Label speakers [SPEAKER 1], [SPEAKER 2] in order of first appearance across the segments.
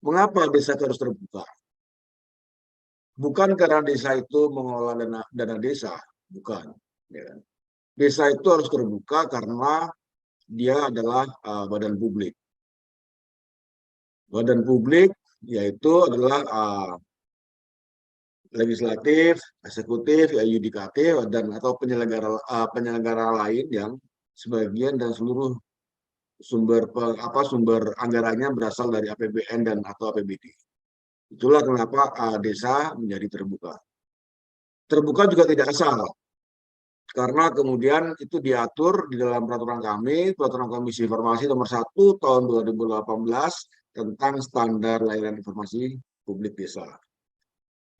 [SPEAKER 1] Mengapa desa itu harus terbuka? Bukan karena desa itu mengelola dana desa, bukan. Ya kan? Desa itu harus terbuka karena dia adalah badan publik. Badan publik yaitu adalah legislatif, eksekutif, yudikatif, dan atau penyelenggara lain yang sebagian dan seluruh sumber anggarannya berasal dari APBN dan atau APBD. Itulah kenapa desa menjadi terbuka. Terbuka juga tidak asal, karena kemudian itu diatur di dalam peraturan Komisi Informasi nomor 1 tahun 2018 tentang standar layanan informasi publik desa.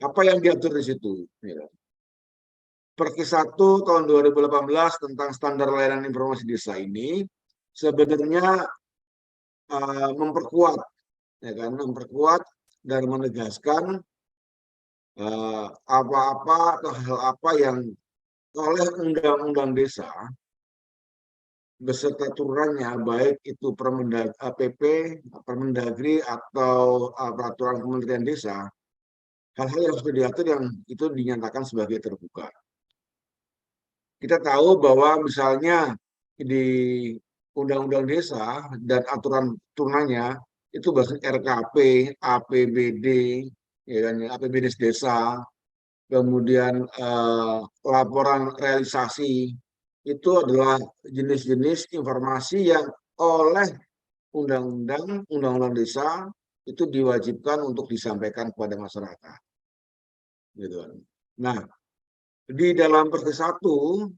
[SPEAKER 1] Apa yang diatur di situ? Ya. Perki 1 tahun 2018 tentang standar layanan informasi desa ini sebenarnya memperkuat, ya kan, memperkuat dan menegaskan apa-apa atau hal apa yang oleh undang-undang desa beserta turunannya, baik itu PP, Permendagri atau peraturan Kementerian Desa, hal-hal yang sudah diatur yang itu dinyatakan sebagai terbuka. Kita tahu bahwa misalnya di Undang-Undang Desa dan aturan turunannya itu bahasa RKP, APBD, ya kan, APBD desa, kemudian laporan realisasi, itu adalah jenis-jenis informasi yang oleh undang-undang desa itu diwajibkan untuk disampaikan kepada masyarakat. Gitu. Nah, di dalam Perpres 1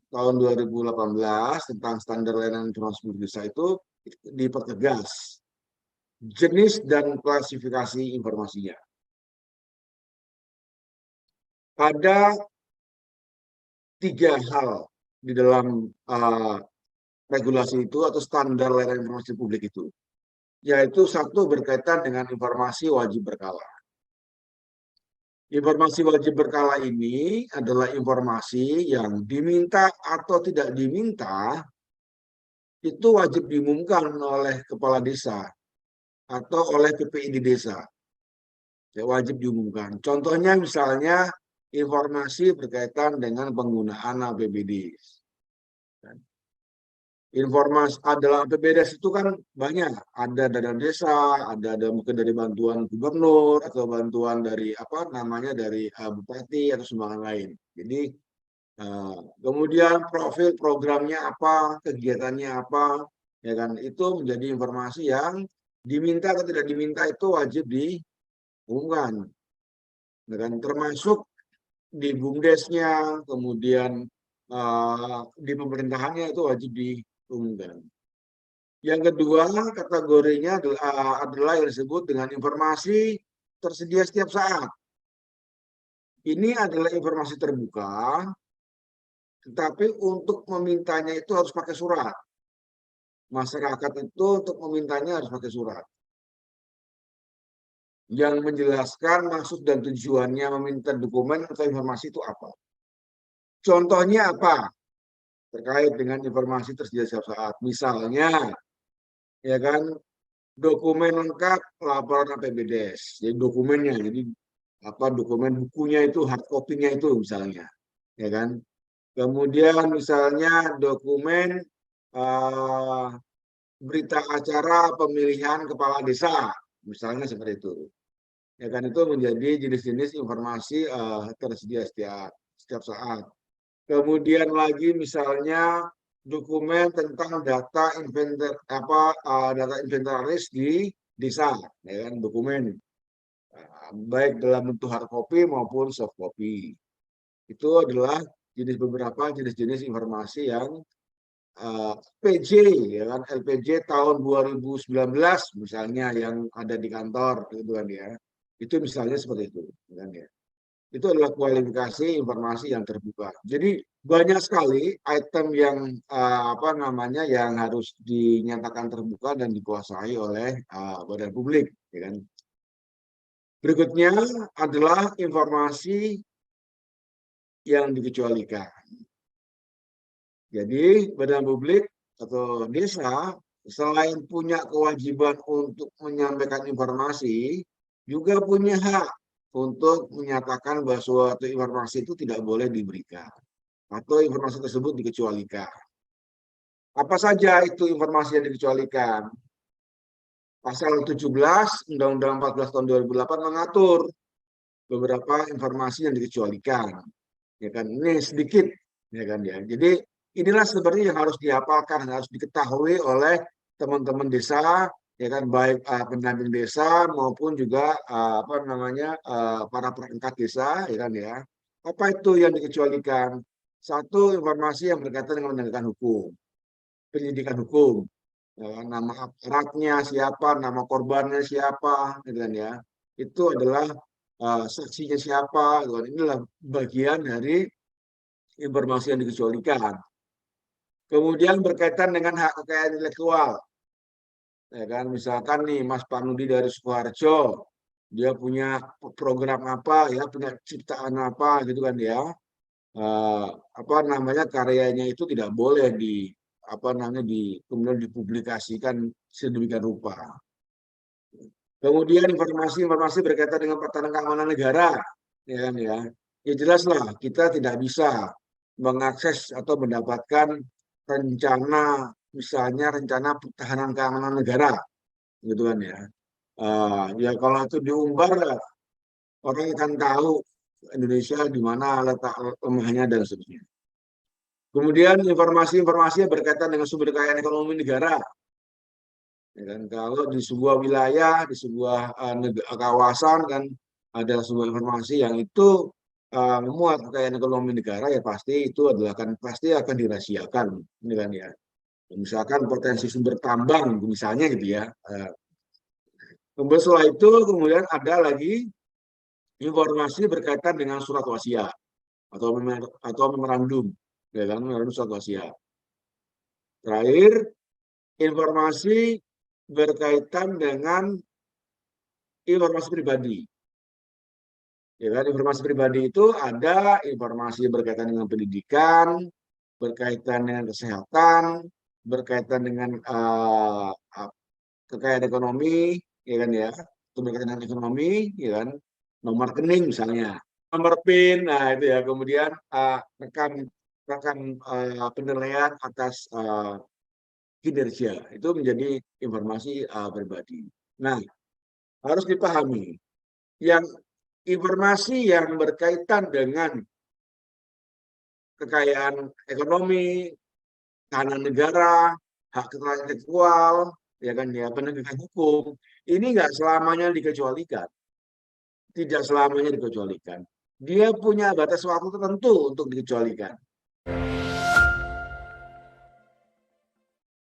[SPEAKER 1] tahun 2018 tentang standar layanan informasi desa itu dipertegas jenis dan klasifikasi informasinya. Ada 3 hal di dalam regulasi itu atau standar layanan informasi publik itu, yaitu 1 berkaitan dengan informasi wajib berkala. Informasi wajib berkala ini adalah informasi yang diminta atau tidak diminta itu wajib diumumkan oleh kepala desa atau oleh PPID desa. Ya, wajib diumumkan. Contohnya misalnya informasi berkaitan dengan penggunaan APBD. Informasi adalah APBD itu kan banyak, ada dana desa, ada mungkin dari bantuan gubernur atau bantuan dari apa namanya dari bupati atau sumbangan lain. Jadi kemudian profil programnya apa, kegiatannya apa, ya kan, itu menjadi informasi yang diminta atau tidak diminta itu wajib diumumkan, ya kan, termasuk di bumdesnya, kemudian di pemerintahannya itu wajib diumumkan. Yang kedua kategorinya adalah yang disebut dengan informasi tersedia setiap saat. Ini adalah informasi terbuka, tetapi untuk memintanya itu harus pakai surat. Masyarakat itu untuk memintanya harus pakai surat yang menjelaskan maksud dan tujuannya meminta dokumen atau informasi itu apa. Contohnya apa? Terkait dengan informasi tersedia setiap saat. Misalnya, ya kan, dokumen lengkap laporan APBDes. Jadi dokumennya, jadi apa dokumen bukunya itu, hard copy-nya itu misalnya, ya kan. Kemudian misalnya dokumen berita acara pemilihan kepala desa, misalnya seperti itu. Ya kan, itu menjadi jenis-jenis informasi tersedia setiap saat. Kemudian lagi misalnya dokumen tentang data inventaris di desa, ya kan, dokumen baik dalam bentuk hard copy maupun soft copy. Itu adalah beberapa jenis-jenis informasi yang PJ, ya kan, LPJ tahun 2019 misalnya yang ada di kantor, gitu kan ya. Itu misalnya seperti itu, kan ya. Itu adalah kualifikasi informasi yang terbuka. Jadi banyak sekali item yang apa namanya yang harus dinyatakan terbuka dan dikuasai oleh badan publik, ya kan. Berikutnya adalah informasi yang dikecualikan. Jadi badan publik atau desa selain punya kewajiban untuk menyampaikan informasi, juga punya hak untuk menyatakan bahwa suatu informasi itu tidak boleh diberikan atau informasi tersebut dikecualikan. Apa saja itu informasi yang dikecualikan? Pasal 17 Undang-Undang 14 tahun 2008 mengatur beberapa informasi yang dikecualikan. Ya kan, ini sedikit, ya kan ya. Jadi inilah sebenarnya yang harus dihafalkan, harus diketahui oleh teman-teman desa, ya kan, baik pendamping desa maupun juga para perangkat desa, ya kan ya. Apa itu yang dikecualikan? Satu, informasi yang berkaitan dengan penegakan hukum, penyidikan hukum, ya kan, nama aparatnya siapa, nama korbannya siapa, gitu kan ya. Itu adalah saksinya siapa, gitu kan. Inilah bagian dari informasi yang dikecualikan. Kemudian berkaitan dengan hak kekayaan intelektual, ya kan, misalkan nih Mas Panudi dari Sukoharjo, dia punya program apa, ya, punya ciptaan apa, gitu kan ya. Karyanya itu tidak boleh kemudian dipublikasikan sedemikian rupa. Kemudian informasi-informasi berkaitan dengan pertahanan keamanan negara, ya kan ya. Ya jelaslah kita tidak bisa mengakses atau mendapatkan rencana, misalnya rencana pertahanan keamanan negara, gitu kan ya. Ya kalau itu diumbar, orang akan tahu Indonesia di mana letak lemahnya dan seterusnya. Kemudian informasi-informasi yang berkaitan dengan sumber daya ekonomi negara. Ya kan? Kalau di sebuah wilayah, di sebuah kawasan kan ada sebuah informasi yang itu memuat kekayaan ekonomi negara, ya pasti itu pasti akan dirahasiakan, ini kan ya. Misalkan potensi sumber tambang misalnya gitu ya. Kemudian setelah itu kemudian ada lagi informasi berkaitan dengan surat wasiat atau memorandum, ya kan, memorandum surat wasiat. Terakhir, informasi berkaitan dengan informasi pribadi. Ya kan, informasi pribadi itu ada informasi berkaitan dengan pendidikan, berkaitan dengan kesehatan, berkaitan dengan kekayaan ekonomi, ya kan ya, itu berkaitan dengan ekonomi, ya kan, nomor rekening misalnya, nomor PIN, nah itu ya, kemudian rekan penilaian atas kinerja, itu menjadi informasi pribadi. Nah, harus dipahami, yang informasi yang berkaitan dengan kekayaan ekonomi, tahanan negara, hak kekayaan intelektual, ya kan ya, penegakan hukum, ini nggak selamanya dikecualikan, tidak selamanya dikecualikan. Dia punya batas waktu tertentu untuk dikecualikan.